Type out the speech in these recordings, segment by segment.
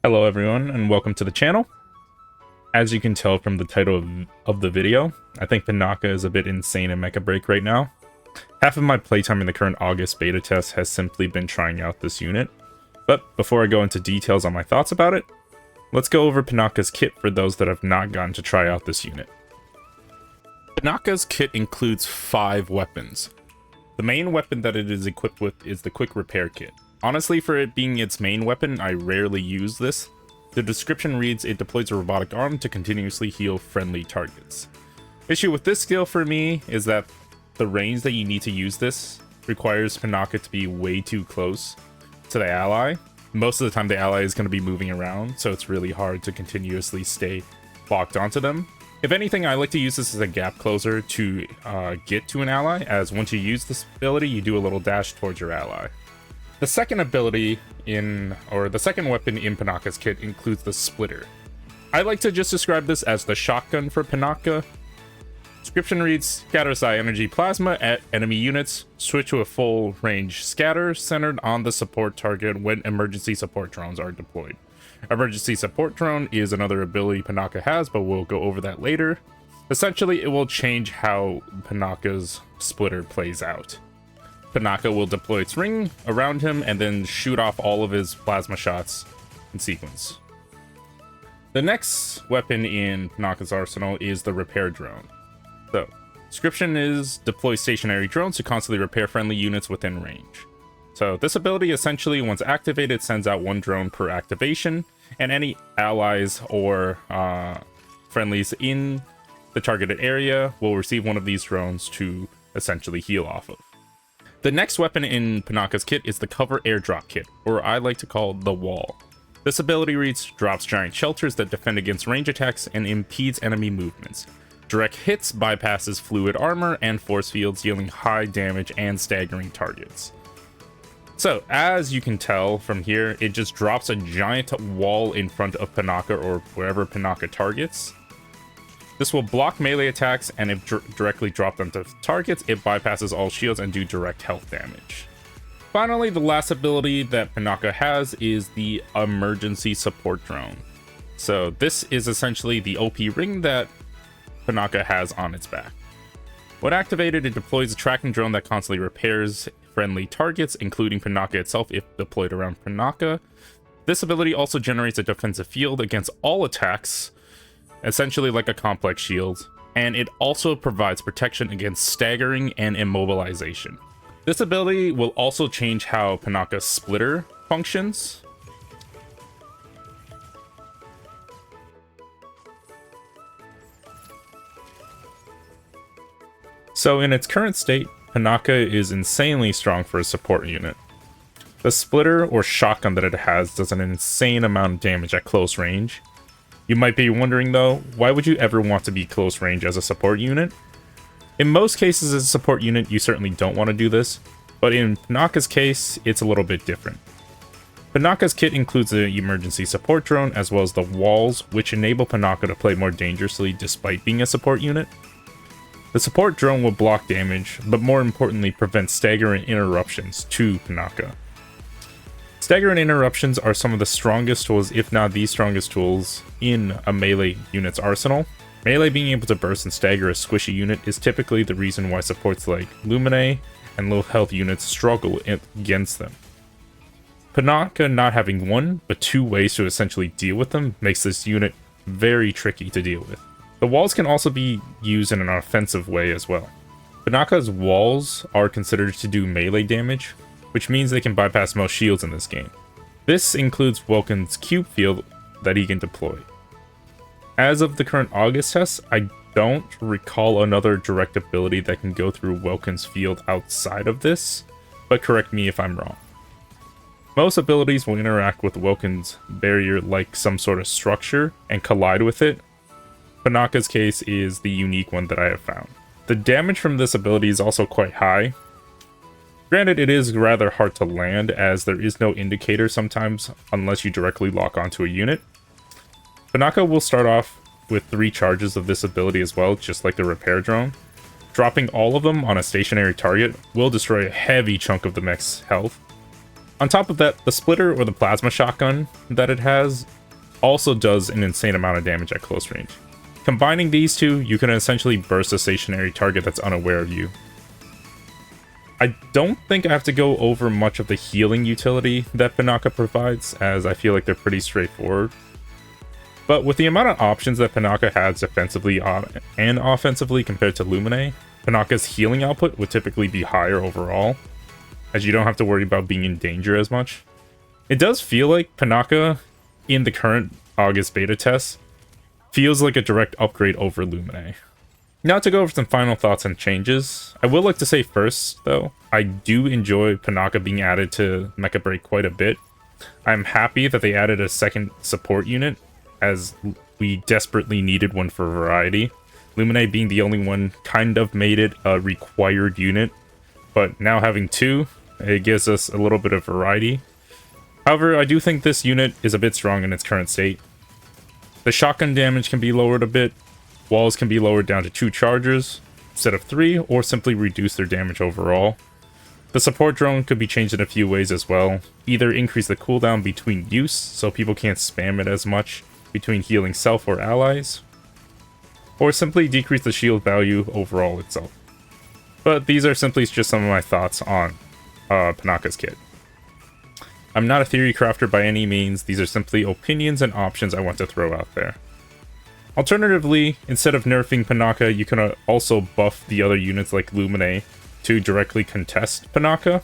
Hello everyone and welcome to the channel. As you can tell from the title of the video, I think Pinaka is a bit insane in Mecha Break right now. Half of my playtime in the current August beta test has simply been trying out this unit. But before I go into details on my thoughts about it, let's go over Pinaka's kit for those that have not gotten to try out this unit. Pinaka's kit includes 5 weapons. The main weapon that it is equipped with is the Quick Repair Kit. Honestly, for it being its main weapon, I rarely use this. The description reads, it deploys a robotic arm to continuously heal friendly targets. Issue with this skill for me is that the range that you need to use this requires Pinaka to be way too close to the ally. Most of the time the ally is going to be moving around, so it's really hard to continuously stay locked onto them. If anything, I like to use this as a gap closer to get to an ally, as once you use this ability, you do a little dash towards your ally. The second ability the second weapon in Pinaka's kit includes the Splitter. I like to just describe this as the shotgun for Pinaka. Description reads, scatters high energy plasma at enemy units, switch to a full range scatter centered on the support target when emergency support drones are deployed. Emergency support drone is another ability Pinaka has, but we'll go over that later. Essentially, it will change how Pinaka's Splitter plays out. Pinaka will deploy its ring around him and then shoot off all of his plasma shots in sequence. The next weapon in Pinaka's arsenal is the Repair Drone. So, description is deploy stationary drones to constantly repair friendly units within range. So this ability essentially, once activated, sends out 1 drone per activation, and any allies or friendlies in the targeted area will receive one of these drones to essentially heal off of. The next weapon in Pinaka's kit is the Cover Airdrop Kit, or I like to call the Wall. This ability reads, drops giant shelters that defend against range attacks and impedes enemy movements. Direct hits bypasses fluid armor and force fields, dealing high damage and staggering targets. So, as you can tell from here, it just drops a giant wall in front of Pinaka or wherever Pinaka targets. This will block melee attacks, and if directly dropped onto targets, it bypasses all shields and do direct health damage. Finally, the last ability that Pinaka has is the Emergency Support Drone. So this is essentially the OP ring that Pinaka has on its back. When activated, it deploys a tracking drone that constantly repairs friendly targets, including Pinaka itself if deployed around Pinaka. This ability also generates a defensive field against all attacks, essentially like a complex shield, and it also provides protection against staggering and immobilization. This ability will also change how Pinaka's Splitter functions. So in its current state, Pinaka is insanely strong for a support unit. The Splitter or shotgun that it has does an insane amount of damage at close range. You might be wondering though, why would you ever want to be close range as a support unit? In most cases as a support unit, you certainly don't want to do this, but in Pinaka's case, it's a little bit different. Pinaka's kit includes the emergency support drone as well as the walls, which enable Pinaka to play more dangerously despite being a support unit. The support drone will block damage, but more importantly prevent stagger and interruptions to Pinaka. Stagger and interruptions are some of the strongest tools, if not the strongest tools, in a melee unit's arsenal. Melee being able to burst and stagger a squishy unit is typically the reason why supports like Lumine and low health units struggle against them. Pinaka not having 1, but 2 ways to essentially deal with them makes this unit very tricky to deal with. The walls can also be used in an offensive way as well. Pinaka's walls are considered to do melee damage, which means they can bypass most shields in this game. This includes Welkin's cube field that he can deploy. As of the current August test, I don't recall another direct ability that can go through Welkin's field outside of this, but correct me if I'm wrong. Most abilities will interact with Welkin's barrier like some sort of structure and collide with it. Pinaka's case is the unique one that I have found. The damage from this ability is also quite high. Granted, it is rather hard to land as there is no indicator sometimes unless you directly lock onto a unit. Pinaka will start off with 3 charges of this ability as well, just like the Repair Drone. Dropping all of them on a stationary target will destroy a heavy chunk of the mech's health. On top of that, the Splitter or the Plasma Shotgun that it has also does an insane amount of damage at close range. Combining these two, you can essentially burst a stationary target that's unaware of you. I don't think I have to go over much of the healing utility that Pinaka provides, as I feel like they're pretty straightforward. But with the amount of options that Pinaka has defensively and offensively compared to Lumine, Pinaka's healing output would typically be higher overall, as you don't have to worry about being in danger as much. It does feel like Pinaka, in the current August beta test, feels like a direct upgrade over Lumine. Now to go over some final thoughts and changes, I would like to say first, though, I do enjoy Pinaka being added to Mecha Break quite a bit. I'm happy that they added a second support unit, as we desperately needed one for variety. Lumine being the only one kind of made it a required unit, but now having two, it gives us a little bit of variety. However, I do think this unit is a bit strong in its current state. The shotgun damage can be lowered a bit, walls can be lowered down to 2 charges instead of 3, or simply reduce their damage overall. The support drone could be changed in a few ways as well, either increase the cooldown between use so people can't spam it as much between healing self or allies, or simply decrease the shield value overall itself. But these are simply just some of my thoughts on Pinaka's kit. I'm not a theory crafter by any means, these are simply opinions and options I want to throw out there. Alternatively, instead of nerfing Pinaka, you can also buff the other units like Lumine to directly contest Pinaka.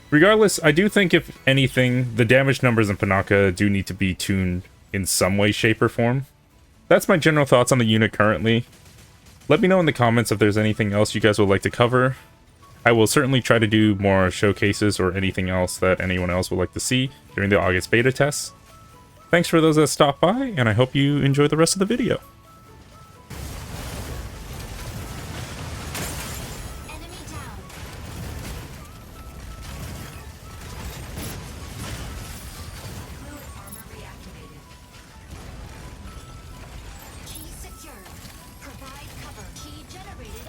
Regardless, I do think if anything, the damage numbers in Pinaka do need to be tuned in some way, shape, or form. That's my general thoughts on the unit currently. Let me know in the comments if there's anything else you guys would like to cover. I will certainly try to do more showcases or anything else that anyone else would like to see during the August beta tests. Thanks for those that stopped by, and I hope you enjoy the rest of the video. Enemy down. Fluid armor reactivated. Key secured. Provide cover. Key generated